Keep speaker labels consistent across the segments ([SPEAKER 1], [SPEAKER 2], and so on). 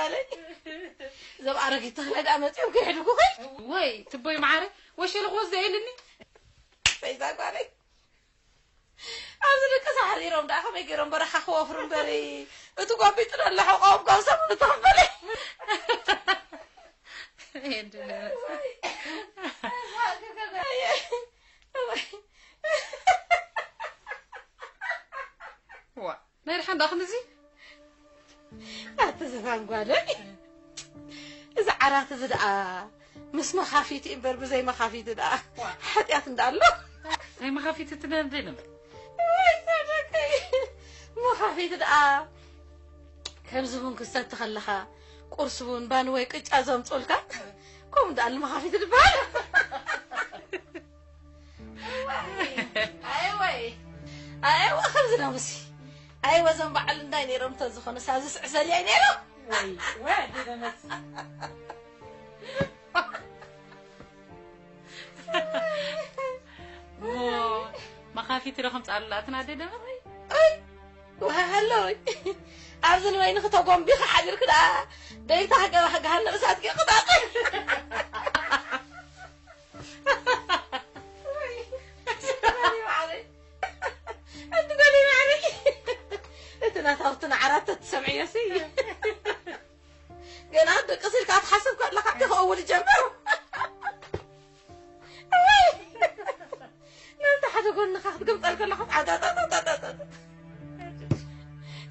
[SPEAKER 1] علي زبعرك يتخلد أمتيوم كيحدوكو خي
[SPEAKER 2] وي تبوي معاري وش الغوز دايلني
[SPEAKER 1] فايزاك علي أرزلك سحريرهم دا خمي كيرهم برخا خوفرم بري أتوقع بيتنا اللي حقوم قوسم نتقبلي
[SPEAKER 2] وا نيرحان داخل زي
[SPEAKER 1] أتزفان قالي إذا عرات زدقا مس مخافيتي إمبر بزي مخافيتي دقا حتيات ندالو
[SPEAKER 2] زي مخافيتي تنام دينم
[SPEAKER 1] واي سادكي مخافيتي دقا كم زبون كستات تخلخا قرصبون بانوي كيش أزوم تقولك كم دقال مخافيتي دبال أيوة خمزنا مسي أيوة زنبع لندايني رمت الزخون سازس عسالي عيني
[SPEAKER 2] وي وادي دمس مخافيتي رقم تعلقتنا دي دمس
[SPEAKER 1] أي وهالوي أرزل وين خطوكم بيخ حجر كده دايتا حاجة هلا بس هتكي قطعتي أنا ثوتنا عرفت تسمعي سيء قناد قصير كات حسب قال لك أعطيه أول جنبه ننت حدا قلنا خاخد قمت لك لخص عدد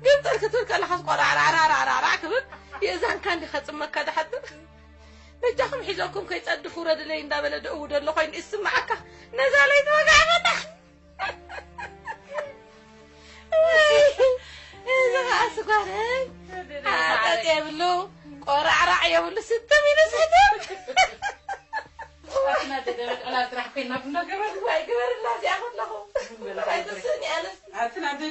[SPEAKER 1] قمت لك تقول لخص قرا عرا كبر يزان كان يخص مكة ده حتى نجاكم حجاكم كي تصدفوا رد لين دا بلد أود الله خين اسمعك نزالي توقع متى إذا أسقاري هذا يبلو قرع يبلو 6 من 6
[SPEAKER 2] أنا تدري أنا راح فينا بنا قبل
[SPEAKER 1] واي قبل الله ياخذ له هاي تصني أنا
[SPEAKER 2] أنا تدري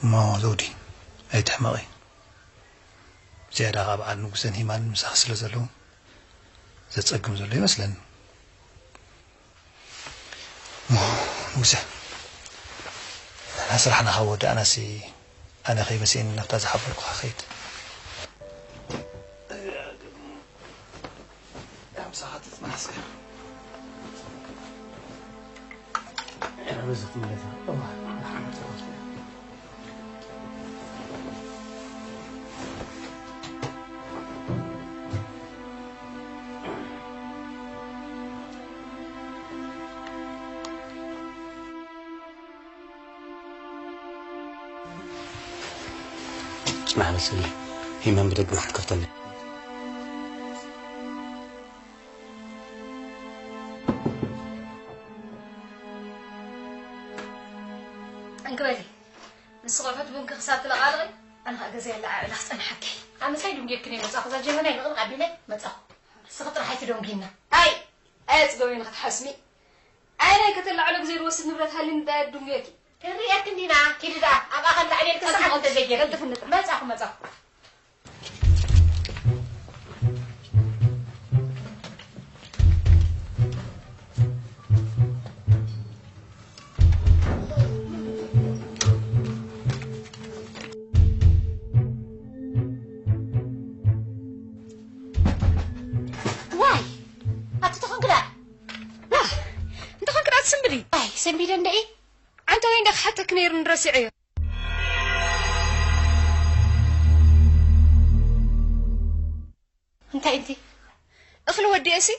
[SPEAKER 3] ما زودي أي تحمقي زيادة غاب عن نقصن هيمان مسحسل زلو زتسقم زلو يمثلن موسى أنا صراحة أنا هود أنا خي مسين نفتاز حفلك وخيت يا مساحات مناسك أنا بزت من لذا اسمع بس هي ما بدك واحد كفتني
[SPEAKER 4] انقبلي نسقفت بنك خسات الغالغي انا غزي لا لاحسن حكي انا سايدم جيكني مصاخ ذا جمنا يغلق عبيله مصاخ سقط راحت دومجينا اي تقولين تحسمي انا كتلع على زي الوسط نبرت هل نداد دميكي كريات كندينا كيدا ابا خلى عليك تسحق انت زي قلت فنت مصاخ سمبي دندئي أنت وين دخ حتى كنير نرسعيه انت اخلو ودي اسي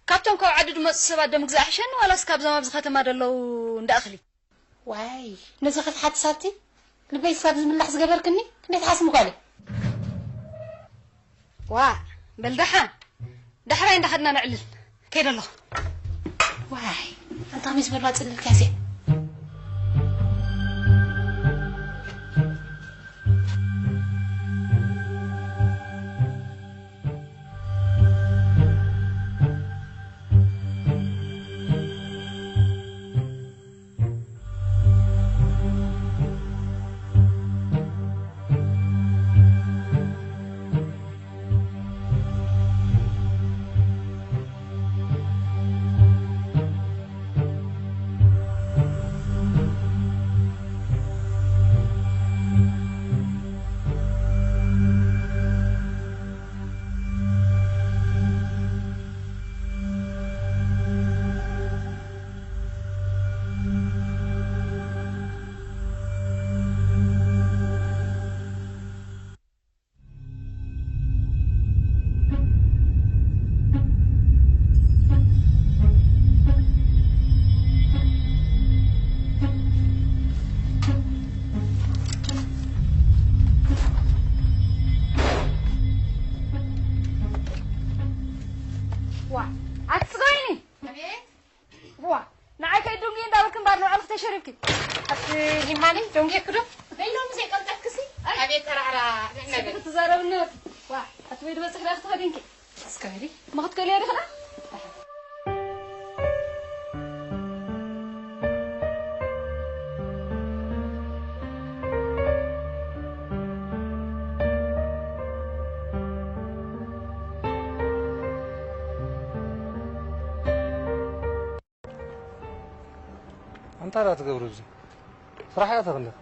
[SPEAKER 4] كابتن كو عدد مصبا دم غزاحشن ولا سكاب زما بزخته ما دلو نداخلي واي نزخت حد ساتي لبي ساب زملح زغبركني كنت حاسم قالي وا بلدحان دحرا عند خدنا نعلل كيد الله واي انت ميس برا تصل الكاسه دوم جيكرو بينهم زي قلتك كسي أبي ترعرع نحن تزاربنا واحد أتويد بس خلاص تهدينك اسكالي ما قد قالي هذا خلاص
[SPEAKER 5] أنت لا تقبر بزي صراحة يا تغلق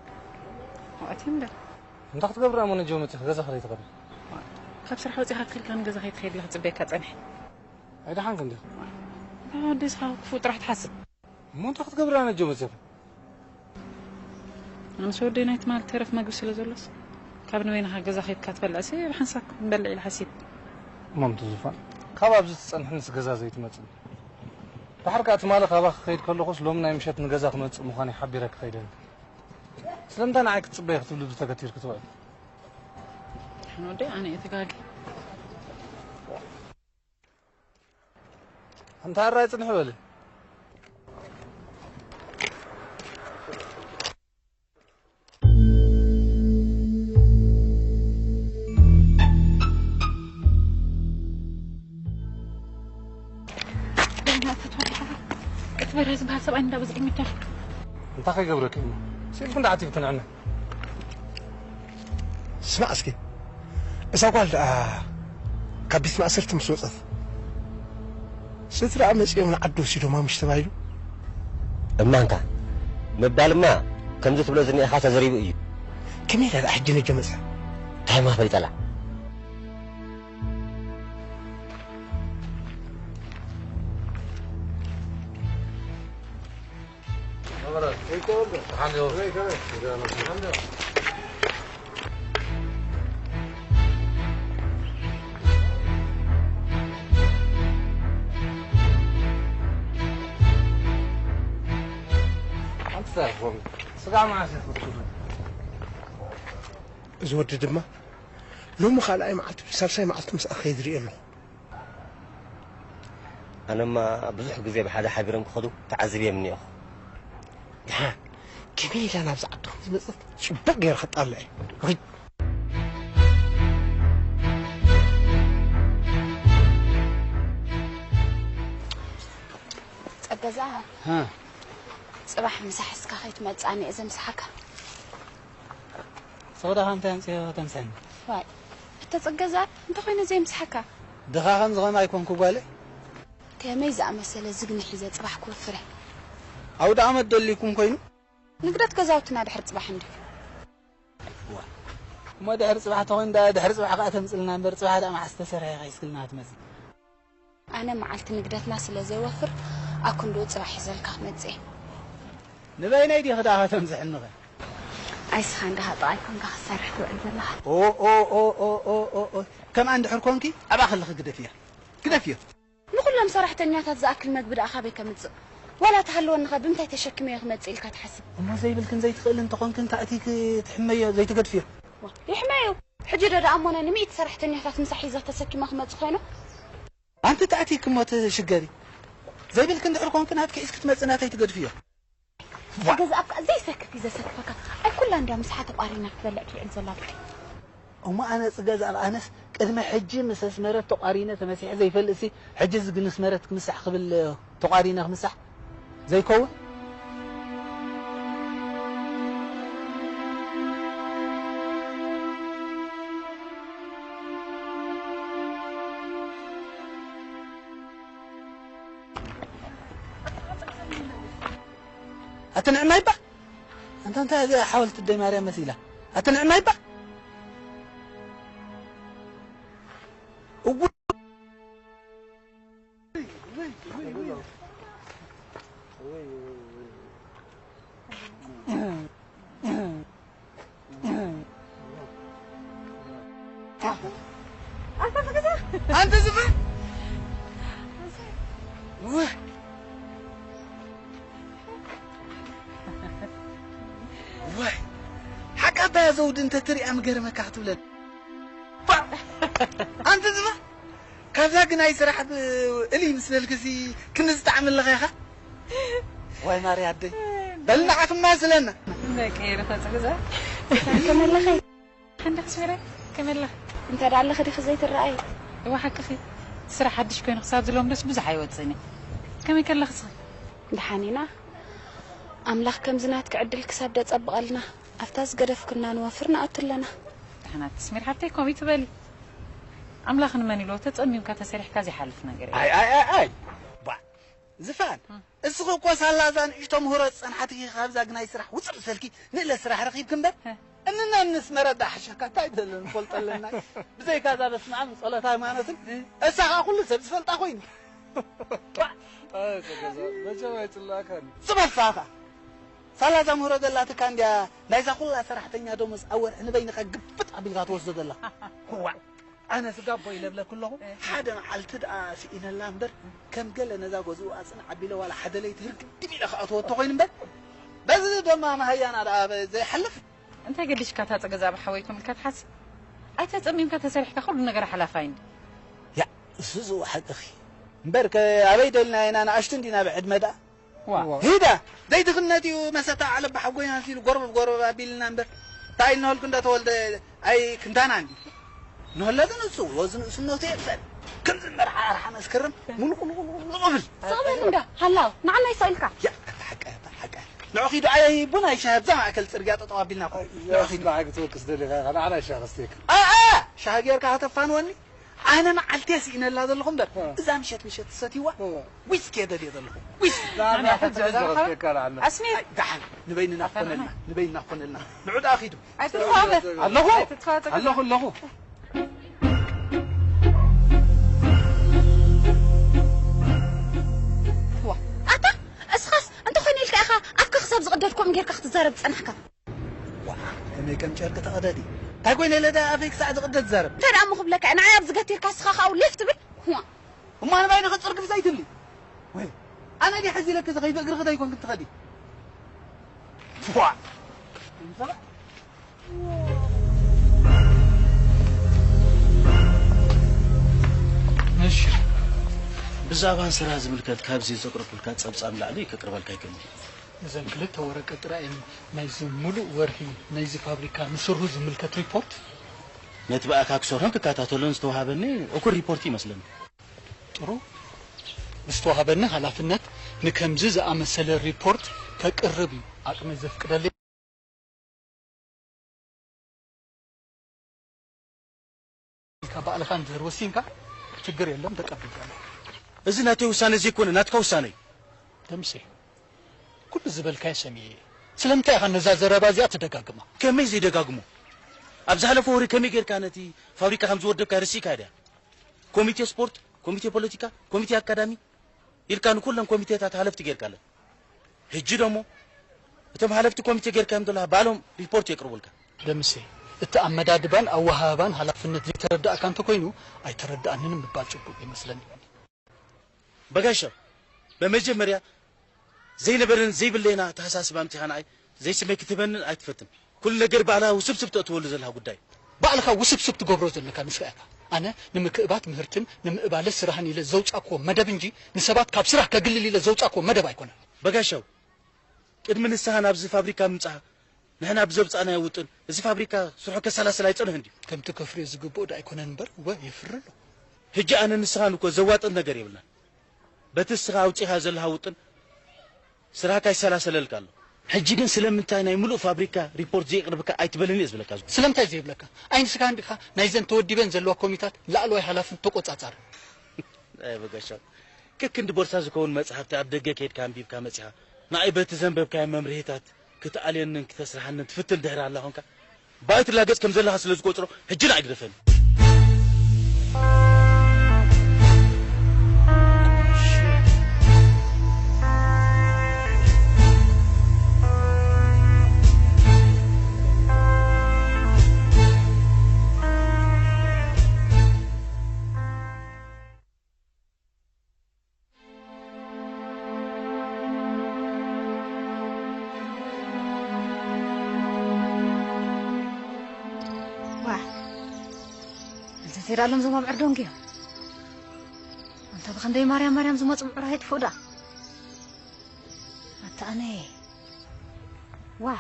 [SPEAKER 2] وقتهم ده
[SPEAKER 5] أنت تقبر أمون الجومة غزة خلي تقبر
[SPEAKER 2] خب صراحة وزي خاطر كان غزة خيط خير لها تبيك هتصنح
[SPEAKER 5] هيدا حان كنده
[SPEAKER 2] لا ديس كفوت راح تحسب
[SPEAKER 5] مو أنت تقبر أنا الجومة
[SPEAKER 2] أنا شو ودي نايت مال تعرف ما قصي لزولس كابن وينها غزة خيط كاتبل أسي بحنسك نبلع الحسيب
[SPEAKER 5] مامتو زفان خباب زت نحنس غزة زيت ماتن بحركات مالك خبا خيد كله خص لوم نايم شت نغزا خمص مخاني حبيرك خيدن سلمت انا عايك تصبيخ تبلو بتكتير كتوال
[SPEAKER 2] انا ودي انا يتقاقي
[SPEAKER 5] انت رايت نحولي
[SPEAKER 2] برز بحسب أنا ده بزعل متى
[SPEAKER 5] انت خي قبرك إيمو سيف كنت عاتيك تنعنا
[SPEAKER 6] اسمع اسكي إذا قال كبيت ما أصرت مسوطة سترى أمس يوم عدو سيدو ما مش تبايلو
[SPEAKER 7] أما أنت مبدال ما كم زت بلوزني أخاطر زريب إيو
[SPEAKER 6] كمية هذا أحجني جمزة
[SPEAKER 7] هاي ما بلي طلع
[SPEAKER 5] سقع معك
[SPEAKER 6] زود دمه لو مخالعي معلت سلسي معلت مس أخي يدري له
[SPEAKER 7] أنا ما بزح جزء بحدا حبيرم خدو تعذبي مني أخو
[SPEAKER 6] ها كمية أنا بزعتهم زمزت شو بقى خط الله غي
[SPEAKER 8] تجزاها
[SPEAKER 5] ها
[SPEAKER 8] صباح مسح سكاخيت مصاني إذا مسحك
[SPEAKER 9] صودا هم تنسي تنسن
[SPEAKER 8] واي تتجزا أنت خينا زي مسحك
[SPEAKER 9] دخاخن زغن ما يكون كوبالي
[SPEAKER 8] كمي زع مسألة زقني حزة صباح كوفره
[SPEAKER 9] أو ده عمد اللي يكون كوينو
[SPEAKER 8] نقدر تجزاوتنا دحر صباح عندك
[SPEAKER 9] ما دحر صباح توين ده دحر صباح قاعد تمثلنا نبر صباح ده ما حستسر يا غيس كلنا تمثل
[SPEAKER 8] أنا معلت نقدر ناس اللي زي وفر أكون دوت صباح يزلك متزي
[SPEAKER 9] نبين أيدي خداها تمزح النغة
[SPEAKER 8] أيس خان ده هذا يكون كخسر حلو عند
[SPEAKER 9] أو كم عند حركونكي أبى أخليك كده فيها
[SPEAKER 8] نقول صراحة إني أتذكر المقبرة أخابي كمتز ولا تخلوا النغة بمتى تشكمي يغمت إلك تحسب
[SPEAKER 9] وما زي بالكن زي تقول أنت كنت تأتيك تحمية زي تقد فيها
[SPEAKER 8] يحميو حجر ده أمونا نميت صراحة إني تمسح إذا تسكي مغمت خينه
[SPEAKER 9] أنت تأتيك ما تشجري زي بالكن حركونك هاتك إسكت مزناتي تقد فيها
[SPEAKER 8] جزء زي سكت إذا سكفك أي كل عندها مساحة قارينك بلعت في الزلابي
[SPEAKER 9] وما أنا جزء أنس قدم حجي مسح مرات تقارينه تمسح زي فلسي حجز جنس مرات مسح قبل تقارينه مسح زي كوه أتنعم ما يبقى أنت حاولت تدي مريم مثيلة أتنعم ما يبقى أنت زفر واي حق أبا زود أنت تري أم جرمك كحتولد أنت زفر كذا جناي سرح إلي مثل الكسي كنز تعمل لغيها واي ماري عدي بلنا عف الناس لنا
[SPEAKER 2] كير خزغزة
[SPEAKER 8] كمل خي
[SPEAKER 2] عندك سميرة كمل
[SPEAKER 8] انت دعل خدي خزيت الرأي
[SPEAKER 2] واحد خي سرح حدش كوين خساب زلهم بس بزح يوصيني كم يكل خصي
[SPEAKER 8] دحانينا أملاخ كم زنات كعدل كساب دا تصبق لنا أفتاز قرف كنا نوفرنا أتلنا
[SPEAKER 2] احنا تسمير حتى كومي تبالي أملاخ نماني لو تتأمي وكاتا سريح كازي حالفنا قريب
[SPEAKER 9] أي زفان السخو كواس هلا زان إشتم هرس أنا حتى خابز أجناي سرح وصل سلكي نقل سرح رخيب كم بر إننا نسمر دحشة كتايد لنا فلت لنا بزي كذا بس معنا صلاة ما نسل الساعة كل سبز فلت أخوين
[SPEAKER 5] بجمعت الله كان
[SPEAKER 9] سبب ساعة صلاة زمهرة الله تكان ديا نايزا كلها سرحتني دومس أول إحنا بينك جبت أبي قاعد وصل الله هو أنا سقابو يلبلا كله حدا على تدعى سئنا الله مدر كم قال لنا ذا جزء أصلا عبيله ولا حدا ليه تهرك تبي لك أطوى تقين بس بس دوم ما هي أنا زي حلف
[SPEAKER 2] أنت قديش كاتها تجزا بحويكم كاتحس أي تتأمي كاتا سريح كخل نجرا حلافين
[SPEAKER 9] يا سوزو واحد أخي مبارك عبيد لنا أنا أشتندينا بعد مدى هيدا زي دخلناتي مساتا على بحقوين هنسيلو قرب بيلنا مبر تايل نهول كنت تولد أي كنتان عندي نهول لازم نسوي وزن سنو تيفل كم زمر حار مسكرم مو قبل
[SPEAKER 8] صابر ندا هلا نعنا يسألك
[SPEAKER 9] يا حق نعخي دعاء بنا يشهد زما أكل ترجع تطوابلنا
[SPEAKER 5] يا أخي معك توكس دلي أنا شاغستيك
[SPEAKER 9] شاغير كهتفان وني أنا ما علتيسي إن الله ذا الخمر إذا مشت ستيوا ويسكي هذا ذا الخمر ويسكي
[SPEAKER 2] أسمي
[SPEAKER 9] دحين نبين نحقن لنا نعود أخيدو
[SPEAKER 5] الله
[SPEAKER 8] أتا أسخص أنت خوني لك أخا أفك خساب زقدركم غير كخت زارب صنحك
[SPEAKER 9] أمي كم شارك تقدادي تقول لي لدا أفيك ساعة زقدت زارب
[SPEAKER 8] ترى أمو خبلك أنا عيب زقتي كاسخاخ أو لفت بل هو
[SPEAKER 9] وما أنا باين خسرك بزايد لي وين أنا اللي حزي لك إذا غيب أقرأ غدا يكون كنت غدي فوا
[SPEAKER 3] ماشي
[SPEAKER 10] بزابان سرا زملكت كابزي زقرب الكات صبصام لعلي كقربال كايكم
[SPEAKER 3] إذا كلت ورقة رأي نايز ملو ورهي نايز فابريكا نسره زملكت ريبورت
[SPEAKER 10] نتبقى كاكسورهم ككاتاتولون استوهابني أكو ريبورتي مثلا
[SPEAKER 3] ጥሩ مستوهابنا حلافነት ንከምዚ ዝኣመሰለ ሪፖርት ከቅርብ አቅመ ዘፍቅደልኝ ከባለካን ዘር ወሲንካ ችግር የለም ተቀብያለሁ
[SPEAKER 10] እዚ ናተይ ውሳኔ እዚ ኮነ ናትካ ውሳኔ
[SPEAKER 3] ደምሴ ኩሉ ዝበልካይ ሰሚየ ስለምታይ ኸነዛ ዘረባ እዚኣ ተደጋግማ
[SPEAKER 10] ከመይ ዘይደጋግሙ ኣብ ዝሓለፈ ወሪ ከመይ ጌርካ ነቲ ፋብሪካ ከም ዝወደብካ ርሲካ ዲያ ኮሚቴ ስፖርት ኮሚቴ ፖለቲካ ኮሚቴ አካዳሚ ይልካን ኩለን ኮሚቴታት ሓለፍቲ ጌርካለ ሕጂ ደሞ እቶም ሓለፍቲ ኮሚቴ ጌርካ ምድላ ባሎም ሪፖርት የቅርቡልካ
[SPEAKER 3] ደምሴ التأمدادبان أو وهابان على فنة يتردأ كان تكوينو أي تردأ أننا مبالشوكو يمثلني
[SPEAKER 10] بقاشا بمجمريا زي نبرن زي باللينا تحساس بامتحان أي زي سمي كتبن أي تفتن كل نقرب على وسبسب تقول زلها قداي
[SPEAKER 3] بعلها وسبسب تقبروز لك نسألك أنا نمكبات مهرتن نمقبال السرحاني للزوج أكو مدبنجي نسبات كابسرح كقلل للزوج أكو مدب أيكونا
[SPEAKER 10] بقاشا قد من السهان أبزي فابريكا مصحة نحن أبزرت أنا يوطن إذا فابريكا سرحة كسلاسل أيتون هندي
[SPEAKER 3] كم تكفري زقبو دا يكون نبر ويفرلو
[SPEAKER 10] هجا أنا نسخان وكو زوات النقر يبلنا بتسخا وتيها زلها وطن سرحة كسلاسل الكالو هجي جن سلام انتاينا يملو فابريكا ريبورت زي قربك أيتبلني إزبلك
[SPEAKER 3] سلام تاي زي بلك أين سكان بك نايزن تودي بين زلوا كوميتات لا لو يحلفن تقوت أثار
[SPEAKER 10] أي بقاشا كند بورساز كون مسحة تعبدك كيد كان بيب كمسحة نعيبت ذنبك كان ممريتات كتعلين إنك تسرح إن تفتن دهر على هونك بايت لاقيت كم زلها سلز قطرة هجنا عقدفن
[SPEAKER 4] سير لهم زمان عردون كيا أنت بخندي مريم زمان رايت فودا حتى أنا واه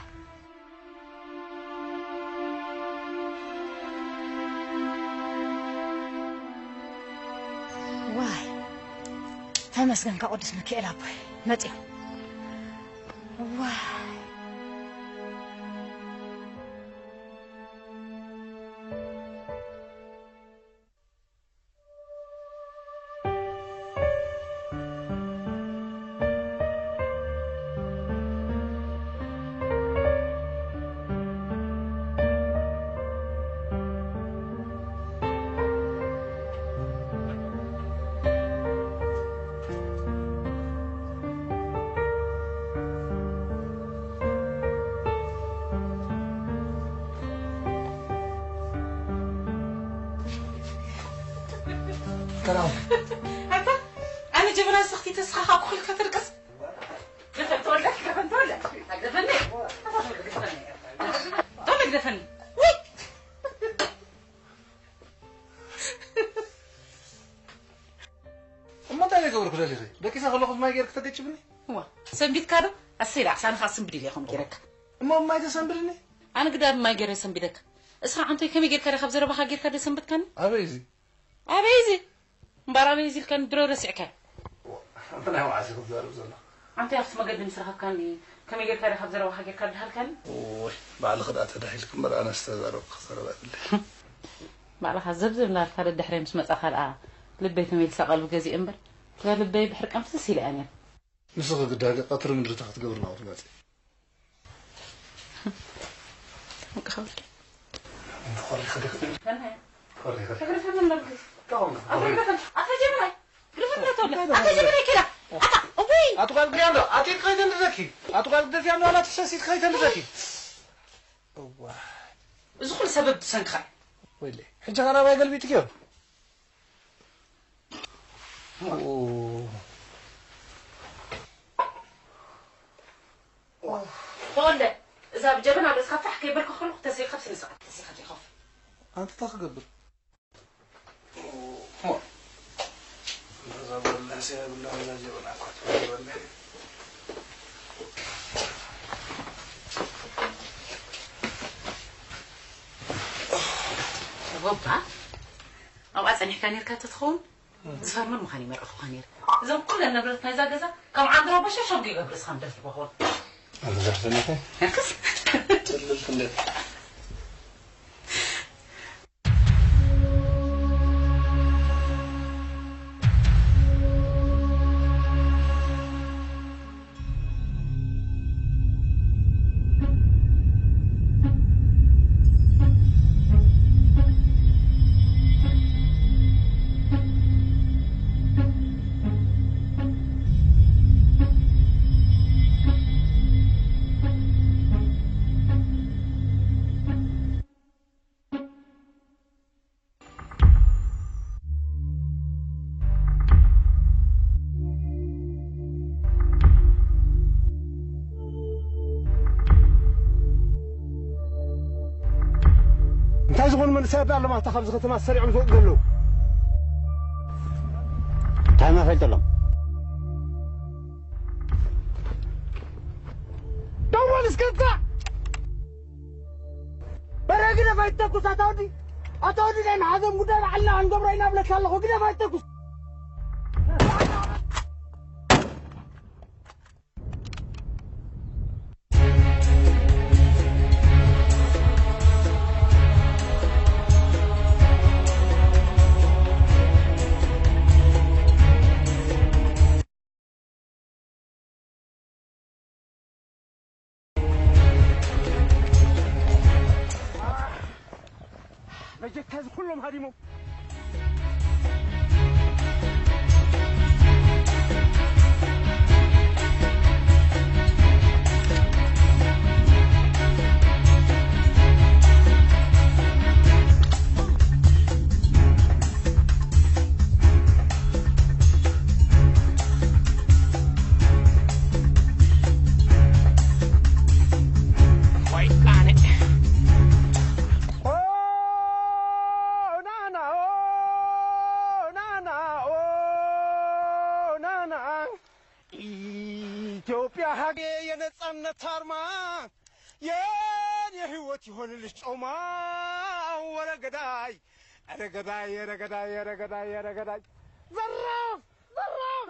[SPEAKER 4] ተመስገን ከቅዱስ ሚካኤል አባይ መጽያ ዋይ
[SPEAKER 1] كلام هذا انا جبنا سختي تسخخ كل كترقص دفنت ولا دفنت ولا دفني طلع دفني وي
[SPEAKER 5] ما تاني قبل كل شيء دكي سأخلص ما يجرك تديتشبني
[SPEAKER 1] هو سنبيت كذا السيرة عشان خاصم بدي ليهم كيرك
[SPEAKER 5] ما يتسنبرني
[SPEAKER 1] انا قدام ما يجري سنبيدك اسمع انت كم يجرك كذا خبز ربح يجرك كذا سنبت كان
[SPEAKER 5] أبيزي
[SPEAKER 1] مبارا بيزي كان درو رسع كان
[SPEAKER 5] أنت نهوا عايز خبز ربح
[SPEAKER 1] أنت يا أخت ما قدم سرها كان لي كم يجرك كذا خبز ربح يجرك كذا هل كان
[SPEAKER 5] أوه بعد خدعت ده هيك مرة أنا استزارو خسر بقى
[SPEAKER 1] بعد حزبزب نار كذا الدحرين مش متأخر لبي ثميل سقل وجزي أمبر قال لبي بحرك أمس تسيل أنا
[SPEAKER 5] نسخة قدها قطر من رتاح تقبرنا وتناتي
[SPEAKER 1] مكخول
[SPEAKER 5] خلي
[SPEAKER 1] كان هي
[SPEAKER 5] خلي
[SPEAKER 1] فكرة فهم نرجس
[SPEAKER 5] كم
[SPEAKER 1] أتجمعي أتجمعي كده أبوي
[SPEAKER 5] أتوقع بياندو أتيت خايتن ذكي أتوقع بدي أنا ولا تساسيت خايتن ذكي أوه
[SPEAKER 1] زخل سبب سنخاي
[SPEAKER 5] ويلي حجة أنا ما قلبي تكيو أوه
[SPEAKER 1] بقول لك إذا بجبنا بس خف حكي بالك خلق تسيخ 5 ساعات تسيخ خف
[SPEAKER 5] أنت تقبل أوه زابر الله سيا بالله ولا جبنا كنت والله
[SPEAKER 1] غبطة أو أصلا حكانير كاتتخون زفر من مخاني مرقف خانير إذا كلنا نبرتنا إذا جزا كم عند ربع شو بقي قبل خام دفر بخون
[SPEAKER 5] أنا زرتني كه
[SPEAKER 1] هكذا
[SPEAKER 5] تللت الليل تازغون من سابع لما تخبز ختم السريع من فوق قالوا
[SPEAKER 7] تعال فايت لهم
[SPEAKER 5] دول اسكتا برا فايتكوس اتودي لان هذا مدار على عن قبرينا بلك الله كده فايتكوس بجكز كلهم هادموا ኢትዮጵያ ሀገሬ የነጻነት አርማ የህይወት ይሆንልሽ ጮማ ወረገዳይ ረገዳይ ረገዳይ ረገዳይ ረገዳይ ዘራፍ ዘራፍ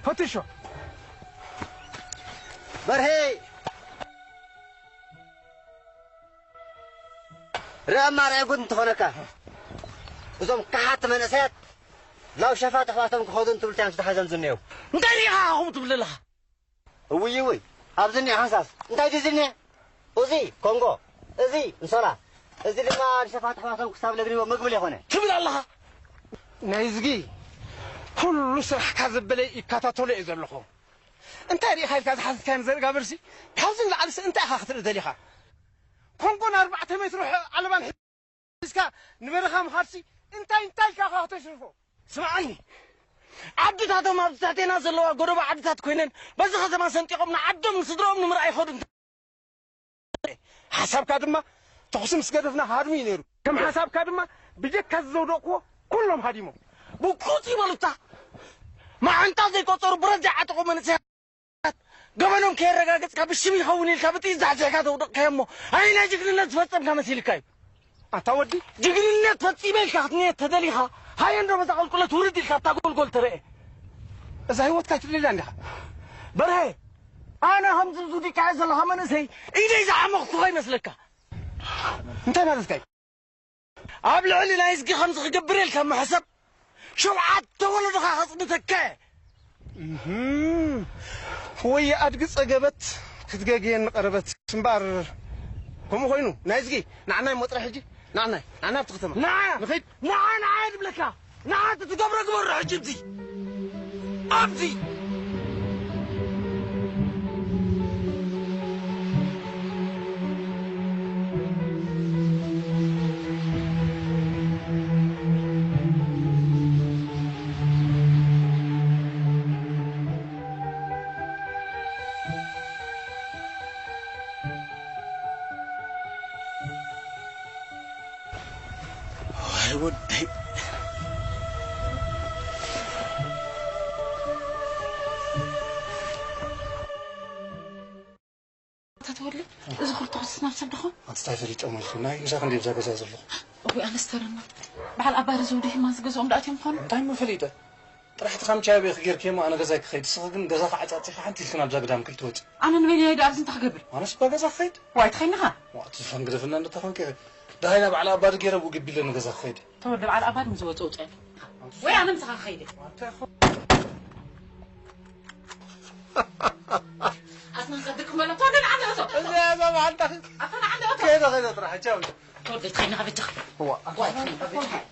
[SPEAKER 6] فتشوا برهي رأما رأي قد انتخونك وزوم كحات منسات لو شفات أخواتهم كخوضن تبلتين ستحزن زنيو
[SPEAKER 10] انتاريها هم تبل لها
[SPEAKER 6] وي أبزني حساس انتاي دي زني وزي كونغو ازي انصرا ازي لما شفات أخواتهم كساب لقريبا مقبل يخونه
[SPEAKER 10] تبل الله
[SPEAKER 6] نايزقي كل سرح كذب بلي يكاتاتولي إذا لخو انت ريخا الكاز كان زرقا برسي كازن لعلس انت اخاخت ردليخا كونكون 4 متر على بال حسكا نبرخا مخارسي انتاي كاخاخت يشرفو
[SPEAKER 10] سمعني عدت ما بتاتينا زلوا قربا عدتات كوينن بس خدما سنتيقمنا عدم صدروم نمر اي خود
[SPEAKER 6] حساب كادما تقسم سقدفنا هارمي نيرو كم حساب كادما بيجك كزودوكو كلهم هاديمو
[SPEAKER 10] بوكوتي مالوتا ما انت زي قطر برجع عتقو من سيات قبلهم كي رقاقت كابشمي يخوني الكابتي زعزعكا تودق كيمو اين جقلنا تفصم كمسيلكاي
[SPEAKER 6] اتودي
[SPEAKER 10] جقلنا تفصي بيلكا تنيت تدليها هاي انو بزاقل كله تورد الكاتا قول ترى
[SPEAKER 6] اذا هي وتكات لي عندها
[SPEAKER 10] برهي انا هم زودي كايز الله من سي ايدي زعمق خوي مسلكا
[SPEAKER 6] انت مالك
[SPEAKER 10] قبل علي لا يسقي 5 جبريل كم حسب شو عاد تولد خاصتك
[SPEAKER 6] وي ادق صقبت كتغاغين قربت سمبار كم خوينو نايزقي نعنا مطرح حجي نعنا بتختم
[SPEAKER 10] نعم نخيد نعم عاد بلكا نعم تتقبر قبر حجي ابزي ودي
[SPEAKER 2] تتولي إذا قلت قصنا بسبدخون
[SPEAKER 5] أتستعفري تأمل ناي إذا كان يبزا قزاز الله
[SPEAKER 2] أبوي أنا استرنا بعد أبار زودي ما زقزهم دقاتهم خانوا
[SPEAKER 5] دايما فليدة طرحت خام شابي خير كيما أنا قزاك خيد صغن قزاك عطاتي حنتي لكنا بزا قدام كل توت
[SPEAKER 2] أنا نبيني هيدا أبزن تخقبل
[SPEAKER 5] أنا سبا قزاك خيد
[SPEAKER 2] وايد خينها
[SPEAKER 5] وقت فان قدفنا أنت تخون كيف داينا بعلى أبار غير أبو قبيل لنا قزاك خيد
[SPEAKER 2] تولي بعد أبار مزوج أوتين وين أنا مسخ خيدي أصلا صدقكم ولا تولي أنا أزوج
[SPEAKER 5] لا ما عندك
[SPEAKER 2] أنا عندي أوتو
[SPEAKER 5] كذا خيد طرح تشاوي
[SPEAKER 2] تولي تخينها بتخ
[SPEAKER 5] هو
[SPEAKER 2] وايد خينها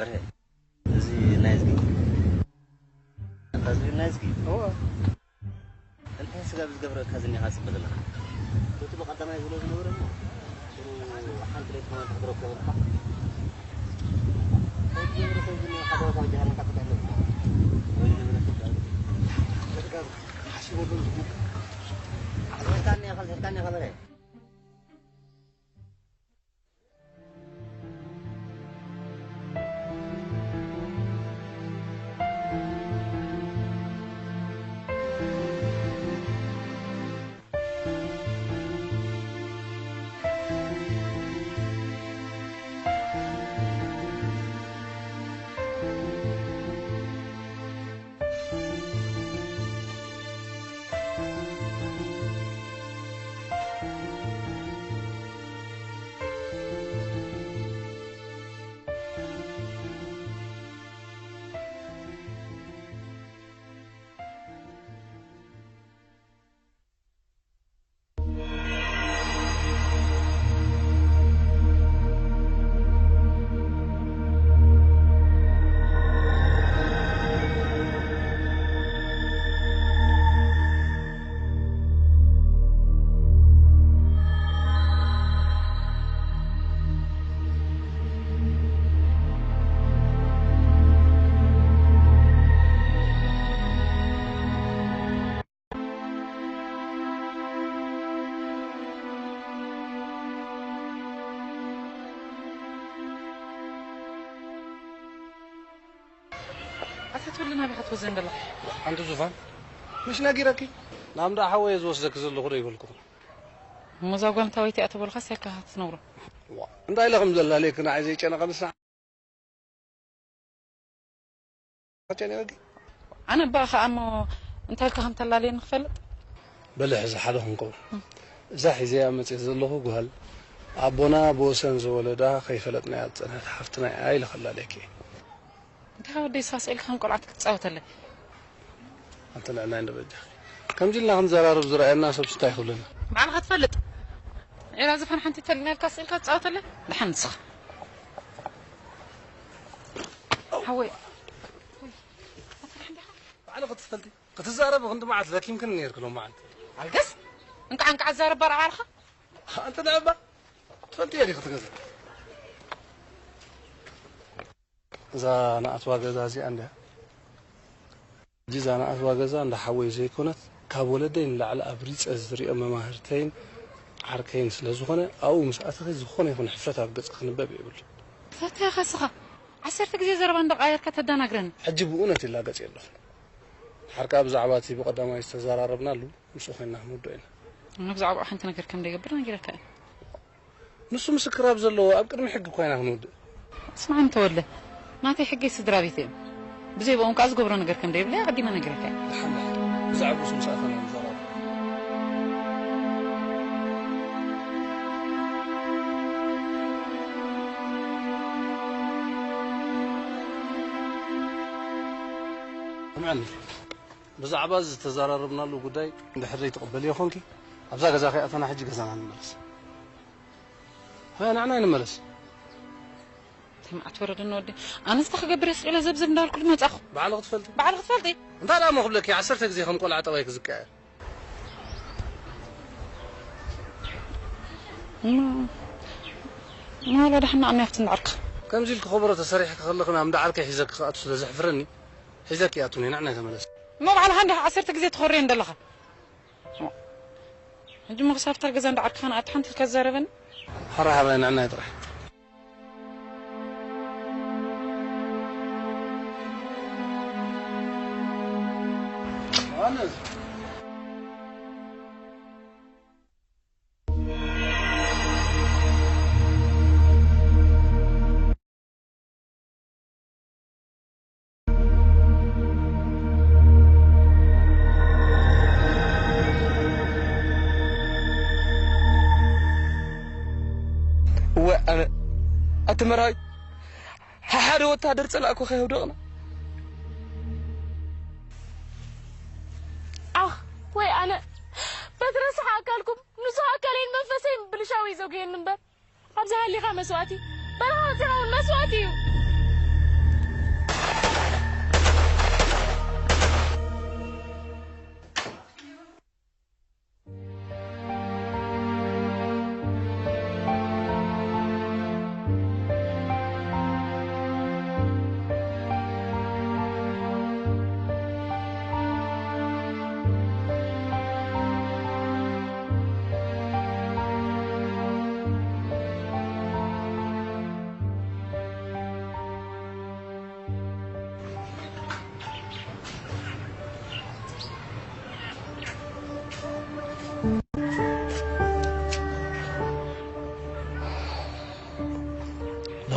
[SPEAKER 6] برهي زي نايزقي قصدي نايزقي هو انت سقا بزقبر كازني حاسب بدل توتو قدما يقولوا نور مو حنت لي كمان تحضروا كده الحق هاي جبر سوي حضروا كمان جهرنا كده له حاسبوا له ثاني خبره
[SPEAKER 2] تولنا بخت وزن دلخ
[SPEAKER 5] أنت زفان مش ناقيركي نعم دا حوي زوسك زلو خري يقولكم
[SPEAKER 2] مزاقون تويتي أتبول خاص هيك هتنورو
[SPEAKER 5] انت إلا خمز الله عليك أنا عايز يجي أنا خمسة
[SPEAKER 2] أنا بأخ أمو أنت هيك هم تلالين نخفلت
[SPEAKER 5] بلح إذا حدهم قول زاحي زي أمت إذا الله قال أبونا بوسن زولدا خيفلتنا أنا حفتنا عائلة خلا عليك
[SPEAKER 2] أنت هودي ساسئلك هنقول عتك تصوت لي
[SPEAKER 5] أنت لأنا عند بدي كم جينا خمس زرار بزرع الناس بستايخوا لنا
[SPEAKER 2] معنا هتفلت إذا زفن حنتي تلنا الكاسئلك تصوت لي لحن صح حوي
[SPEAKER 5] على قد تفلتي قد تزارب وخنت معت لك يمكن نيركلو معت
[SPEAKER 2] القس انت عنك عزارب برا عالخه
[SPEAKER 5] انت لعبه تفلتي يا قد غزا اذا انا اتوا غزا زي عندها جيزا انا اتوا غزا عند حوي زي كونت كاب ولدين لعل ابريص ازري مماهرتين عركين سلازخونه او مساته زخونه يكون حفرتها بقص خنبب يقول
[SPEAKER 2] فتاه خسخه عسرت غزي زربان دقاير كتدانغرن
[SPEAKER 5] حجب اونت لا قص يلو حركه بزعباتي بقدامه يستزارربنا له مش خوينا مودينا
[SPEAKER 2] انا بزعبه حنت نكر كم ديقبر نجيرك
[SPEAKER 5] نص مسكراب زلو اب قدم حق خوينا هنود
[SPEAKER 2] اسمع انت ولا ناتي حقي سدرا بيتي بزي بقوم كاز غبر نجر كم ديبلا عدي ما نجرك
[SPEAKER 5] الحمد زعبوا سمساتنا زراب سمعني بزعبة تزارربنا له قداي بحري تقبل يخونكي أبزا غزا خياتنا حجي غزانا نملس هاي نعنا نملس
[SPEAKER 2] تم أتورد النودي أنا استخبر إلى زبزب دار كل ما تأخو
[SPEAKER 5] بعلق تفلتي
[SPEAKER 2] بعلق تفلتي
[SPEAKER 5] أنت لا ما قبلك يا عسرتك زي خم قول عطويك زكاير
[SPEAKER 2] ما لا دحنا أمي أفتن عرق
[SPEAKER 5] كم جيلك خبرة تسريحك خلقنا أم دعالك حيزك أتسل زحفرني حيزك يا أتوني نعنا تملس
[SPEAKER 2] مو على هندي عسرتك زي تخورين دلخه عندي ما خسرت الجزان دعك خان أتحنت الكزاربن
[SPEAKER 5] حرها بين عنا يطرح أنس
[SPEAKER 6] وأنا أتمرأي حد وتادر تلاقوا خير دغنا
[SPEAKER 8] وي أنا بدرس حاكلكم نسوا أكلين منفسين بالشاوي زوجين نمبر أبزها اللي خمس واتي بلا ترون مسواتي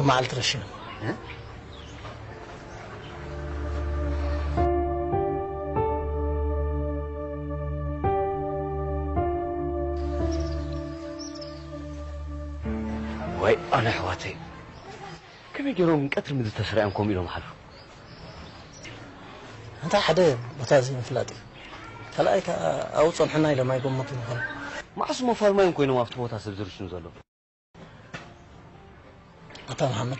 [SPEAKER 9] ما على ترشين
[SPEAKER 7] وي أنا حواتي كم يجرون من كثر من التسريعكم إلى محل
[SPEAKER 9] أنت حدا بتازي مفلاتي خلاك أوصل حنا إلى ما يقوم مطلوب
[SPEAKER 7] ما اسمه فارما يمكن ما أفتح موتها سبزرشون زلوا
[SPEAKER 9] أنت محمد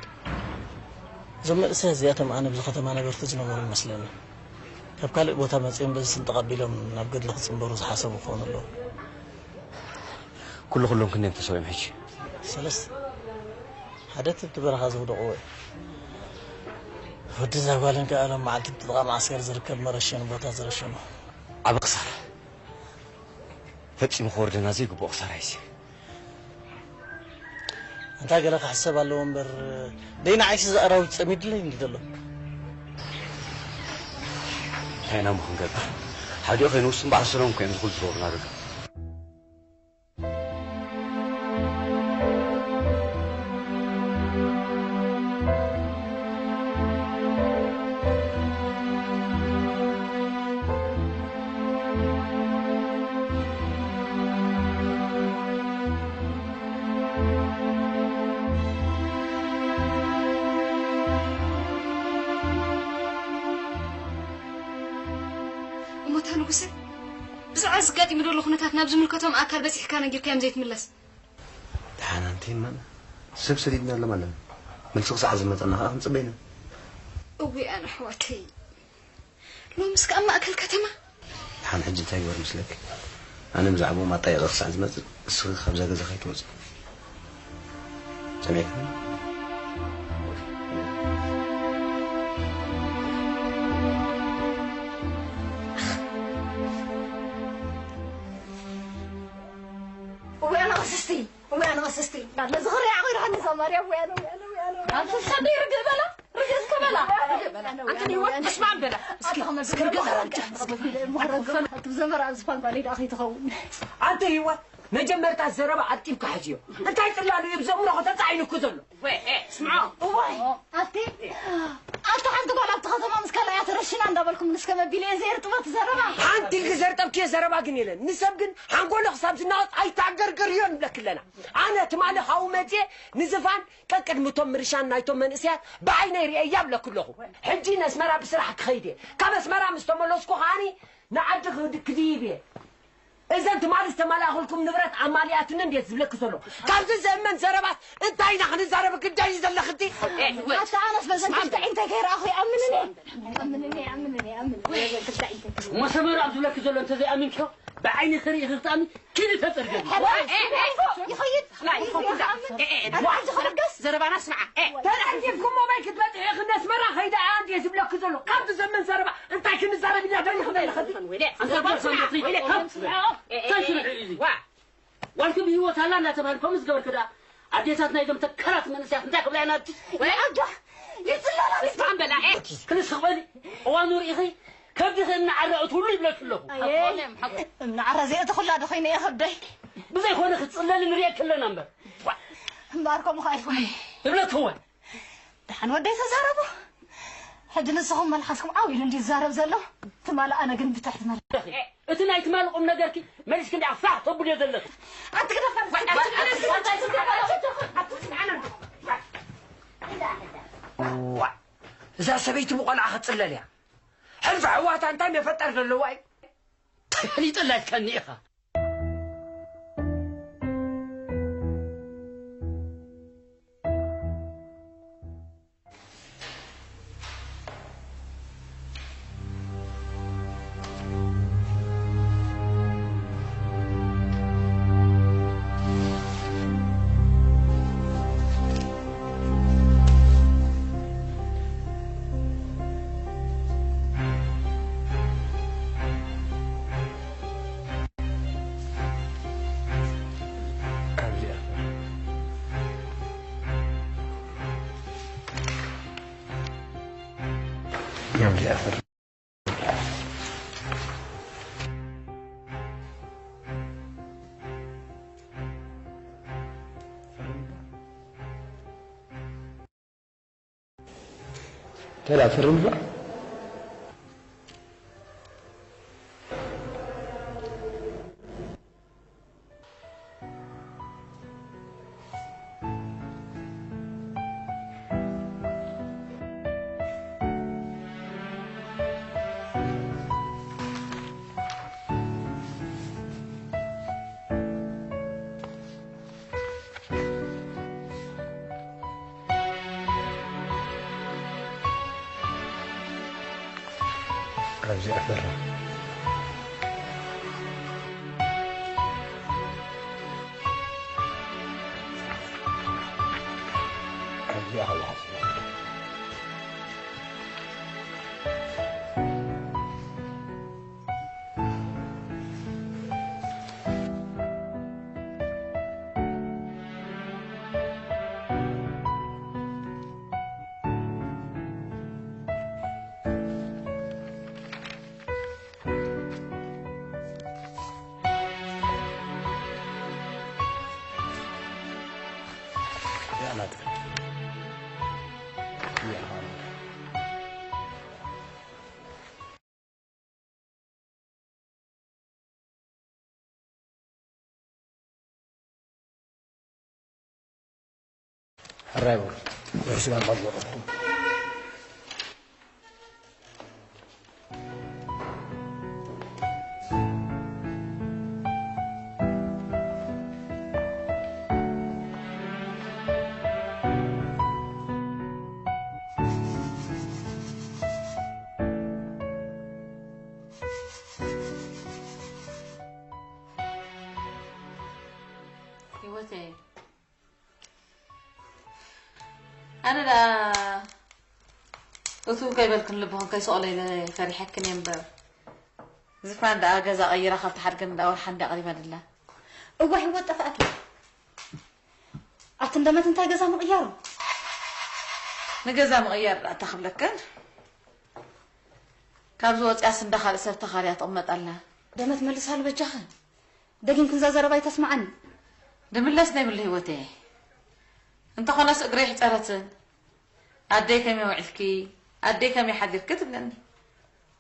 [SPEAKER 9] زم السياسيات معنا بزختم أنا برتجنا مور المسلمين كيف قال بوتا مسيم بس نتقبلهم نبقد لخصم بروز حسب وخون الله
[SPEAKER 7] كلهم كنا نتسوي محشي
[SPEAKER 9] سلس حدث بتبرخ هذا ودقوي ودي زغالن كأنا معلت بتضغى معسكر زركب مرشين بوتا زرشنو
[SPEAKER 7] عبقصر فتشي مخورد نازيك بوقصر عيسي
[SPEAKER 9] أنت قالك حسب على ومبر دينا عايش زقراوي تسميد لي يمدلو
[SPEAKER 11] انتهينا مخنقب حد خينو سن بعسرهم كان كل دور نارك
[SPEAKER 4] قاعد يمدوا له خناتات نابز ملكتهم أكل بس حكانا جيب كام زيت ملس
[SPEAKER 11] تحانتين من سب سديدنا لما لنا من شخص عزمت أنا خاف نصبينا
[SPEAKER 4] أوي أنا حواتي لو مسك أما أكل كتمة
[SPEAKER 11] تحان حجة تاي ور مسلك أنا مزعبو ما طيق غص عزمت الصغير خبزة جزا خيط وزن سمعك
[SPEAKER 4] وأنا غسستي بعد ما زغري عغير هني زماريا وأنا أنت صديق رجبلا رجل كملا أنتني وقت اسمع بلا سكر جزر المهرج تزمر أزفان بالي أخي تخون
[SPEAKER 6] أنت هو نجمرت الزربة عتيبك حجيو أنت هتطلع يبزمنا خدت عينك كذل اسمعوا
[SPEAKER 4] أنت حنتقول أبتخذ مسكلا يا ترشنا عند بالكم نسكما بيلي زيرت ما تزربا
[SPEAKER 6] أنت اللي زرت أبكي زربا جنيلا نسبقن حنقول حساب زناط أي تعقرقريون لك لنا أنا تمالي حومتي نزفان كقد متمرشان نايتم من إسيات بعيني رئياب لكلهم حجينا اسمرا بسرعة خيدي كم اسمرا مستملوسكو هاني نعدك كذيبي إذا أنت ما استمال أخلكم نبرة عملياتنا نديت زبلك سلو كم زمن زربات أنت هنا خلي زربك الجاي زلختي
[SPEAKER 4] حتى أنا بزن أنت غير أخي أمنني
[SPEAKER 6] ما سمر عبد الله كزلو أنت زي أمين شو بعيني خري غلطاني كذي تترجم
[SPEAKER 4] يخيط لا واحد خلقس
[SPEAKER 6] زربان اسمع ترى عندي فيكم موبايل كتبت الناس مرة خيدا عندي يزبلك كزلو كم زمن زربة أنت كم زربة اللي هتاني خذي خدي أنت زربان وانتم بيوت هلا لا تمالكم زغور كذا عديتاتنا يدم تكرات من سياق نتاك بلا نات
[SPEAKER 4] ولا أرجع يتلا
[SPEAKER 6] اسمع بلا كل سخبلي وانور اخي كبد خن عرعت هو يبلك له
[SPEAKER 4] نعرى زي ادخل لا دخينا يا خدي
[SPEAKER 6] بزي كون خصلل نريا كلنا نمبر
[SPEAKER 4] مباركم خايف
[SPEAKER 6] يبلك هو
[SPEAKER 4] دحن ودي تزاربو حد نسهم ملحسكم عاويل اندي زارب زلو تمال انا كن بتحت مال
[SPEAKER 6] اتنا يتمال قم نجركي ماليش كندي عفاح طب لي زلك
[SPEAKER 4] انت كده
[SPEAKER 6] إذا سبيت مقلعة تصلليها حلف عوات أنت ما فتر للواي اللي طلعت كنيخة
[SPEAKER 11] يوم الآخر تلعب في الرمضة رجع برا رجع على حسن الرايبر وحسب البطل
[SPEAKER 1] أنا لا أتوقع كيبلكن لبهم كي سؤالي لا فريحة كن ينبر زفان دا أجازة غيرها خلت حرقن دا ورحن قريبا لله
[SPEAKER 4] أوه هو اتفقت أتندمت أنت أجازة مغير
[SPEAKER 1] نجازة مغير أتخبلكن كابزوت أسن دخل سر تخاريات أمت الله
[SPEAKER 4] دمت ملسها لبجخن دقين كن زازر باي تسمعني
[SPEAKER 1] دملسنا باللي هو تاعي انت خلاص اقريح تقرتن ادي كم يوعلكي ادي كم يحضر كتبني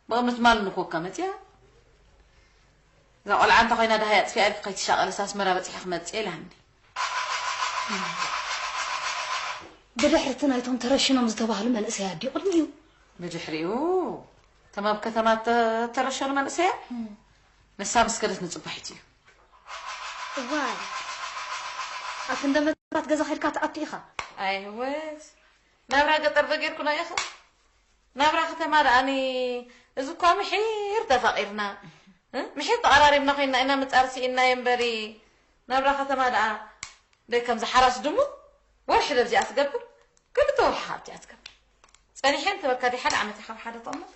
[SPEAKER 1] بغمت مال نكو كمت يا زقول عن تخينا دهيات في ألف قيت شغل اساس مرابط حكمت إلهني
[SPEAKER 4] بدحرتنا يتون ترشنا مزتباهل من اسيا دي قلنيو
[SPEAKER 1] بدحريو تمام كتمات ترشنا من اسيا نسا مسكرت نصبحتي
[SPEAKER 4] واي أكندم تبات جزا خير كات أبتيخا
[SPEAKER 1] أيوة نابرا قطر فقير كنا يخو نابرا ختمار أني إذا كان محير تفقيرنا محير تقراري منخينا إنا متأرسي إنا ينبري نابرا ختمار ده كم زحراس دمو واحد بزي أتقبل كل طول حابتي أتقبل سأني حين تبكى حد عم تحب حدا طمط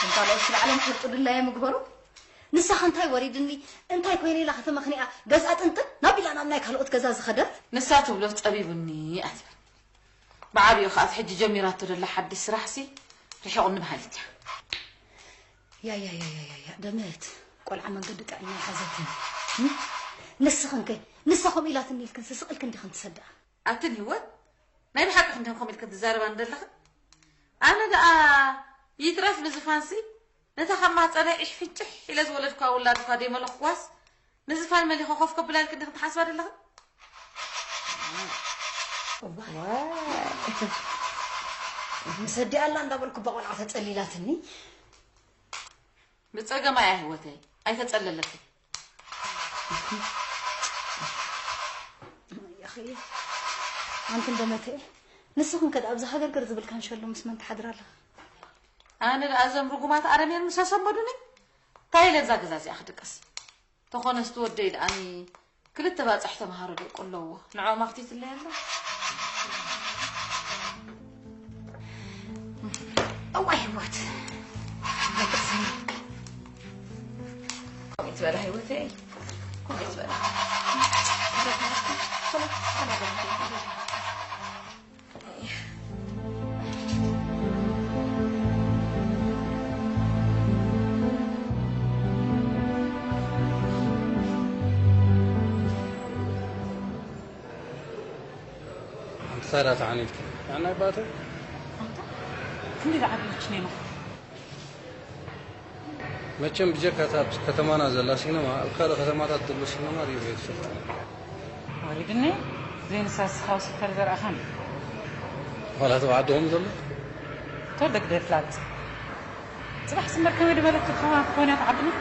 [SPEAKER 4] أنت لو في العالم حرق الله يا مقبرو نسا انتاي وريدني انتاي كويني لا ختم مخنيقه غزات انت نابيلا نامناي كالوت غزا زخدت
[SPEAKER 1] نساتو بلوت طبيبني أتبل بعبي خاف حج جميرات ولا حد سرحسي ريحو نبهالتي
[SPEAKER 4] يا دمت قول عم قدك عيني حزتني نسخن إلى تني الكن سسقل كنت خنت تصدق
[SPEAKER 1] أتني هو ما يبحق خنت خم الكن تزارب عند الله أنا دا يترف نزفانسي نتخمات أنا إيش في تح إلى زولتك أولادك هذي ملخواس نزفان ملي خوف قبل كنت خنت حاسبة الله
[SPEAKER 4] مصدق الله ندبرك بقول عفت قليلاتني
[SPEAKER 1] بتصقى ما يهوتي أي تتقلل لك
[SPEAKER 4] يا أخي أنت دمتي نسخن كده أبز هذا الجرز بالكان شلو مسمن تحضر له
[SPEAKER 1] أنا لازم رقمات أرمير مسافة بدوني تايل زاكزازي أخدكس تخون استود ديد أني كل التبات أحتى مهارد يقول له نعم ما اختيت اللي هلا
[SPEAKER 4] أو أيوات
[SPEAKER 1] قومي تبقى هيوتي قومي تبقى
[SPEAKER 5] سارت عنيك يعني باتك
[SPEAKER 2] كني لعبي شنو
[SPEAKER 5] مچم بجكات كتمانا زلا سينما الكار كتمات تدلو سينما ريو يتشف
[SPEAKER 2] وريدني زين ساس هاوس فرزر أخان
[SPEAKER 5] ولا توعدهم زلا
[SPEAKER 2] تودك دفلات صباح سمر كم يدبلك خوا كونات عبنا